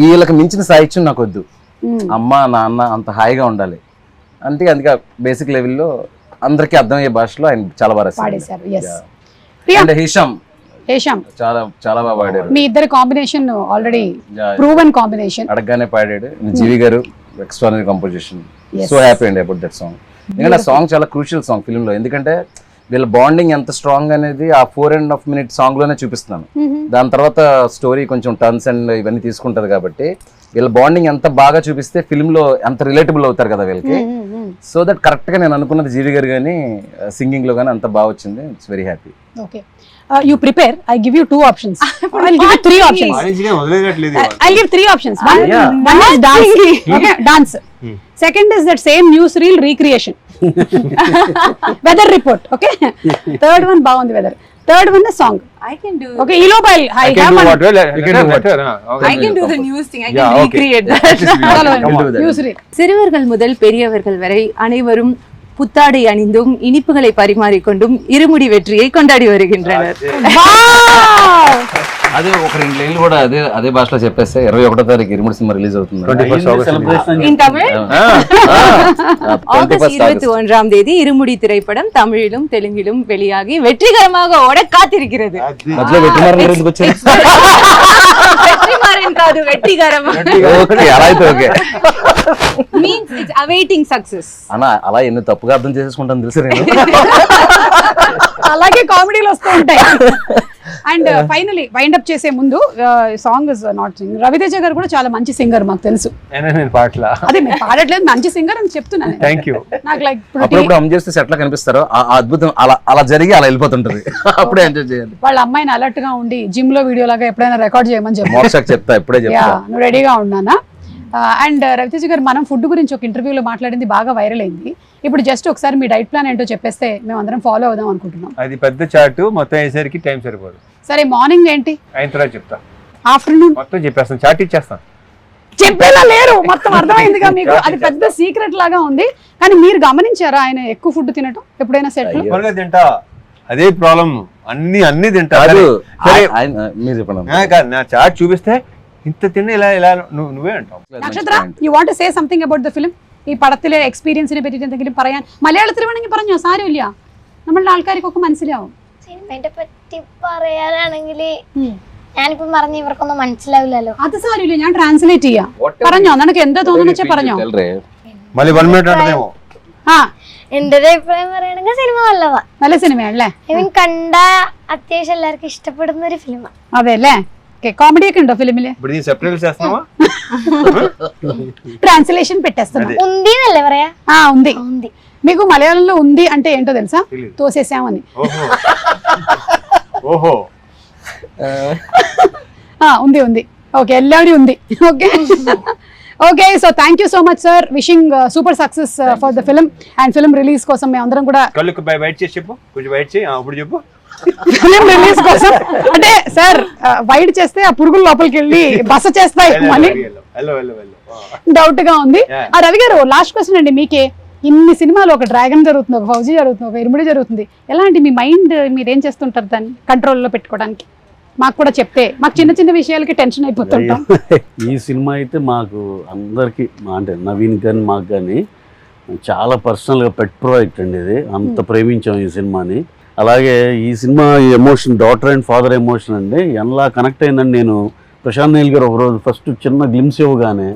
వీళ్ళకి మించిన సాహిత్యం నాకు వద్దు. అమ్మ నాన్న అంత హాయిగా ఉండాలి. అందుకే బేసిక్ లెవెల్లో అందరికీ అర్థమయ్యే భాషలో ఆయన చాలా బాగా పాడేశారు. అండ్ హిషామ్ చాలా చాలా బాగా పాడారు. మీ ఇద్దరి కాంబినేషన్ ఆల్రెడీ ప్రూవెన్ కాంబినేషన్. అడగగానే పాడాడు. జీవి గారు ఎక్స్ట్రానరీ కంపోజిషన్. సో హ్యాపీ అండి అబౌట్ దట్ సాంగ్. ఎందుకంటే ఆ సాంగ్ చాలా క్రూషియల్ సాంగ్ ఫిల్మ్ లో. ఎందుకంటే వీళ్ళ బాండింగ్ ఎంత స్ట్రాంగ్ అనేది ఆ 4.5 minute సాంగ్ లోనే చూపిస్తున్నాను. దాని తర్వాత స్టోరీ కొంచెం టర్న్స్ అండ్ ఇవన్నీ తీసుకుంటది కాబట్టి వీళ్ళ బాండింగ్ ఎంత బాగా చూపిస్తే ఫిల్మ్ లో ఎంత రిలేటబుల్ అవుతారు కదా వీళ్ళకి. సో దట్ కరెక్ట్ గా నేను అనుకున్నది జీవి గారు కానీ సింగింగ్ లో కానీ అంత బాగా వచ్చింది. It's very happy. Okay, you prepare. I give you 2 options. I'll give you 3 options. I'll give 3 options. One is dance. Okay, dance. Second is that same newsreel recreation. Weather report. Okay. Third one బాగుంది weather. Third one is song. I can do. Okay, ఈ లోపు I have one. I can do the news thing. I can recreate that. Newsreel. சிறுவர்கள் முதல் பெரியவர்கள் வரை அனைவரும் புத்தாடை அணிந்தும் இனிப்புகளை பரிமாறிக்கொண்டும் இருமுடி வெற்றியை கொண்டாடி வருகின்றனர். అదే ఒక 2 లైన్లు కూడా అదే భాషలో చెప్పేస్తే 21వ తారీఖు ఇరుముడి సినిమా రిలీజ్ అవుతుంది. In Tamil? ஆகஸ்ட் 21ஆம் தேதி இருமுடி திரைப்படம் தமிழிலும் தெலுங்கிலும் வெளியாகி வெற்றிகரமாக ஓட காத்திருக்கிறது. మధ్యలో వెట్టిమారన్ గారు ఎందుకు వచ్చారు? வெற்றிமாறன் కాదు, வெற்றிகரம். ఓకే, అలా అయితే okay. Means it's awaiting success. అన్నా అలా ఎన్ని తప్పుగా అర్థం చేసుకుంటాను తెలుసు నేను. అలాగే కామెడీలు వస్తూ ఉంటాయి. అండ్ ఫైనలీ వైండ్ అప్ చేసే ముందు song is not sing. Ravi Teja గారు కూడా చాలా మంచి సింగర్ మాకు తెలుసు. నేను పాటలా అదే మేము పాడట్లేదు, మంచి సింగర్ అని చెప్తున్నాను. Thank you. నాకు లైక్ అప్పుడప్పుడు అమ్ చేస్తే సెట్లా కనిపిస్తారు. ఆ అద్భుతం అలా జరిగి అలా వెళ్ళిపోతుంటది. అప్పుడే ఎంజాయ్ చేయాలి. వాళ్ళ అమ్మాయిని అలర్ట్ గా ఉండి జిమ్ లో వీడియో లాగా ఎప్పుడైనా రికార్డ్ చేయమని చెప్పి మోక్షకి చెప్తా, ఇప్పుడే చెప్తా. నువ్వు రెడీగా ఉన్నానా? అండ్ రవితేజ గారు మనం ఫుడ్ గురించి ఒక ఇంటర్వ్యూలో మాట్లాడింది బాగా వైరల్ అయింది. ఇప్పుడు జస్ట్ ఒకసారి మీ డైట్ ప్లాన్ ఏంటో చెప్పేస్తే మేము అందరం ఫాలో అవుదాం అనుకుంటున్నాం. అది పెద్ద చార్ట్, మొత్తం అయ్యేసరికి టైం సరిపోదు. సరే, మార్నింగ్ ఏంటి, అయిన తర్వాత చెప్తా. ఆఫ్టర్నూన్ మొత్తం చెప్పేస్తాను, చార్ట్ ఇచ్చేస్తాను. చెప్పేలా లేరు, మొత్తం అర్థమైందిగా మీకు. అది పెద్ద సీక్రెట్ లాగా ఉంది. కానీ మీరు గమనించారా ఆయన ఎక్కువ ఫుడ్ తినటం ఎప్పుడైనా సెట్ లో? తింటా, అదే ప్రాబ్లం. అన్ని తింటా. మీరు చెప్పండి. నా చార్ట్ చూపిస్తే ఇంత తిన్న ఇలా నువ్వే అంటావు. നക്ഷത്ര, you want to say something about the film? ഈ പടത്തിലെ എക്സ്പീരിയൻസിനെ പറ്റിയിട്ട് എന്തെങ്കിലും പറയാൻ മലയാളത്തിൽ വേണമെങ്കിൽ പറഞ്ഞോ, സാരമില്ല, നമ്മളുടെ ആൾക്കാർക്കൊക്കെ മനസ്സിലാവും. സിനിമയെ പറ്റി പറയാനാണെങ്കിൽ ഞാനിപ്പോ പറഞ്ഞ ഇവർക്കൊന്നും മനസ്സിലാവില്ലല്ലോ. അത് സാരമില്ല, ഞാൻ ട്രാൻസ്ലേറ്റ് ചെയ്യാം. പറഞ്ഞോ, നിനക്ക് എന്താ തോന്നുന്നു വെച്ചാൽ പറഞ്ഞോ. మళ్ళీ 1 minute అంటేమో എന്റെ ഒരു അഭിപ്രായം പറയുകയാണെങ്കിൽ സിനിമ നല്ലതാ, നല്ല സിനിമയാണല്ലേ? ഐ മീൻ കണ്ട അത്യാവശ്യം എല്ലാവർക്കും ഇഷ്ടപ്പെടുന്ന ഒരു ഫിലിമാണ്. അതെ അല്ലേ? കോമഡി ഒക്കെ ഉണ്ടോ ഫിലിമില്? ట్రాన్స్లేషన్ పెట్టేస్తున్నా. ఉంది నల్లే പറയാ. ఉంది. మీకు మలయాళంలో ఉంది అంటే ఏంటో తెలుసా? తోసేసామని. ఓహో ఉంది. ఓకే, ఎల్లాడి ఉంది. Okay okay, so thank you so much sir. Wishing super success for the film and film release కోసం మేము అందరం కూడా కళ్ళకు బయట చేసి చెప్పు, కొంచెం బయట చేయి, అప్పుడు చెప్పు. ఫిల్మ్ రిలీజ్ కోసం అంటే సార్ వైడ్ చేస్తే ఆ పురుగుల లోపలికి వెళ్ళి బస చేస్తాయి అని డౌట్ గా ఉంది. రవి గారు, లాస్ట్ క్వశ్చన్ అండి మీకే. ఇన్ని సినిమాలు, ఒక డ్రాగన్ జరుగుతుంది, ఒక ఫౌజీ జరుగుతుంది, ఒక ఇరుముడి జరుగుతుంది, ఎలాంటి మీ మైండ్ మీరేం చేస్తుంటారు దాన్ని కంట్రోల్లో పెట్టుకోవడానికి? మాకు కూడా చెప్తే, మాకు చిన్న చిన్న విషయాలకి టెన్షన్ అయిపోతుంటాం. ఈ సినిమా అయితే మాకు అందరికి, అంటే నవీన్ కానీ మాకు కానీ చాలా పర్సనల్గా పెట్ ప్రాజెక్ట్ అండి ఇది. అంత ప్రేమించాం ఈ సినిమాని. అలాగే ఈ cinema emotion, daughter and father emotion అండి, ఎలా కనెక్ట్ అయిందని నేను ప్రశాంత్ నీల్ గారు ఒకరోజు ఫస్ట్ చిన్న గ్లిమ్స్ ఇవ్వగానే,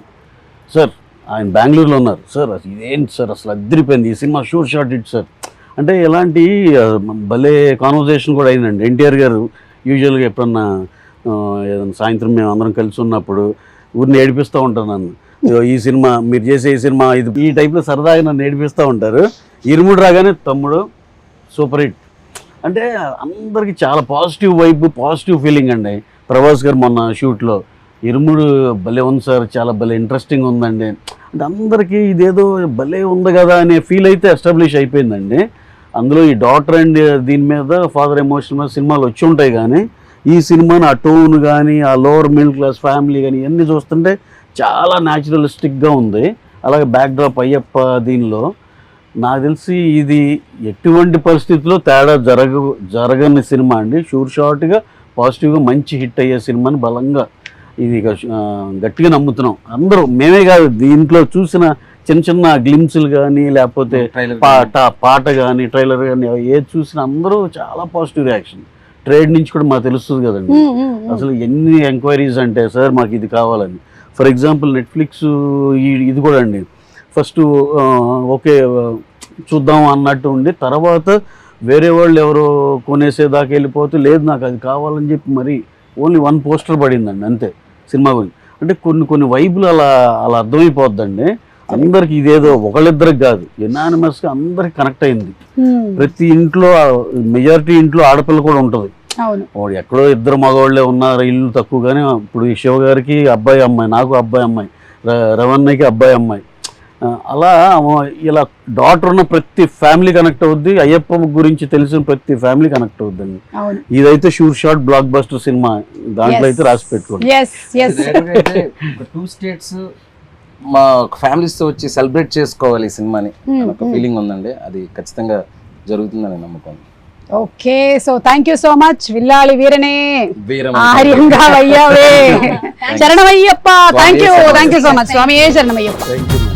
సార్ ఆయన బెంగళూరులో ఉన్నారు, సార్ ఇదేంటి సార్ అసలు అద్దరిపోయింది ఈ cinema, sure shot it sir అంటే ఎలాంటి భలే కాన్వర్జేషన్ కూడా అయిందండి. ఎన్టీఆర్ గారు యూజువల్గా ఎప్పుడన్నా ఏదైనా సాయంత్రం మేము అందరం కలిసి ఉన్నప్పుడు ఊరిని ఏడిపిస్తూ ఉంటాను నన్ను, ఈ సినిమా మీరు చేసే ఈ సినిమా ఇది, ఈ టైప్లో సరదాగా నన్ను ఏడిపిస్తూ ఉంటారు. ఇరుముడు రాగానే తమ్ముడు సూపర్ హిట్ అంటే అందరికీ చాలా పాజిటివ్ వైబ్, పాజిటివ్ ఫీలింగ్ అండి. ప్రభాస్ గారు మొన్న షూట్లో ఇరుముడు భలే ఉంది సార్, చాలా భలే ఇంట్రెస్టింగ్ ఉందండి అంటే అందరికీ ఇదేదో భలే ఉంది కదా అనే ఫీల్ అయితే ఎస్టాబ్లిష్ అయిపోయిందండి. అందులో ఈ డాటర్ అండ్ దీని మీద ఫాదర్ ఎమోషన్ మీద సినిమాలు వచ్చి ఉంటాయి, కానీ ఈ సినిమాని ఆ టోన్ కానీ, ఆ లోవర్ మిడిల్ క్లాస్ ఫ్యామిలీ కానీ ఇవన్నీ చూస్తుంటే చాలా న్యాచురలిస్టిక్గా ఉంది. అలాగే బ్యాక్డ్రాప్ అయ్యప్ప దీనిలో నాకు తెలిసి ఇది ఎటువంటి పరిస్థితుల్లో తేడా జరగని సినిమా అండి. షూర్ షార్ట్గా పాజిటివ్గా మంచి హిట్ అయ్యే సినిమాని బలంగా ఇది గట్టిగా నమ్ముతున్నాం అందరూ. మేమే కాదు, దీంట్లో చూసిన చిన్న చిన్న గ్లిమ్స్లు కానీ, లేకపోతే పాట కానీ, ట్రైలర్ కానీ ఏది చూసినా అందరూ చాలా పాజిటివ్ రియాక్షన్. ట్రేడ్ నుంచి కూడా మాకు తెలుస్తుంది కదండి, అసలు ఎన్ని ఎంక్వైరీస్ అంటే సార్ మాకు ఇది కావాలని. ఫర్ ఎగ్జాంపుల్ నెట్ఫ్లిక్స్ ఇది కూడా అండి, ఫస్ట్ ఓకే చూద్దాం అన్నట్టు ఉండి, తర్వాత వేరే వాళ్ళు ఎవరో కొనేసేదాకా వెళ్ళిపోతే లేదు నాకు అది కావాలని చెప్పి మరి ఓన్లీ 1 పోస్టర్ పడిందండి అంతే సినిమా గురించి. అంటే కొన్ని వైబులు అలా అర్థమైపోద్దండి అందరికి. ఇదేదో ఒకళ్ళిద్దరికి కాదు, ఎనానిమస్గా అందరికి కనెక్ట్ అయింది. ప్రతి ఇంట్లో, మెజారిటీ ఇంట్లో ఆడపిల్ల కూడా ఉంటుంది. వాడు ఎక్కడో 2 మగవాళ్ళే ఉన్నారు, ఇల్లు తక్కువగానే. ఇప్పుడు ఈ శివ గారికి అబ్బాయి అమ్మాయి, నాకు అబ్బాయి అమ్మాయి, రవణ్యకి అబ్బాయి అమ్మాయి, అలా ఇలా డాటర్ ఉన్న ప్రతి ఫ్యామిలీ కనెక్ట్ అవుద్ది. అయ్యప్ప గురించి తెలిసిన ప్రతి ఫ్యామిలీ కనెక్ట్ అవుద్దండి. ఇదైతే sure shot blockbuster cinema, దాంట్లో అయితే రాసి పెట్టుకోండి. 2 స్టేట్స్ మా ఫ్యామిలీస్తో వచ్చి సెలబ్రేట్ చేసుకోవాలి ఈ సినిమాని ఒక ఫీలింగ్ ఉందండి. అది ఖచ్చితంగా జరుగుతుందని నమ్మకం. Okay, so thank you so much. విల్లాలి వీరనే ఆర్యంగా వయ్యావే. శరణమయ్యప్ప. Thank you so much. Swami శరణమయ్యప్ప.